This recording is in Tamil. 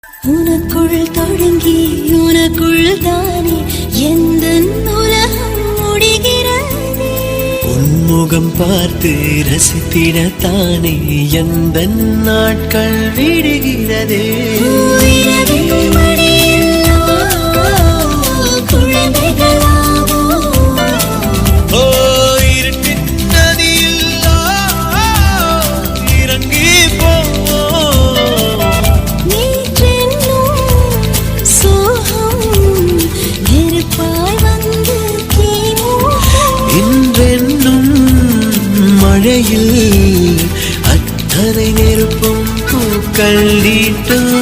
உனக்குள் தொடங்கி உனக்குள் தானே எந்த உலகம் முடிகிறதே. உன்முகம் பார்த்து ரசித்திடத்தானே எந்த நாட்கள் விடுகிறதே. மழையில் அத்தனை நெருப்பும் பூக்கள் நீட்டும்.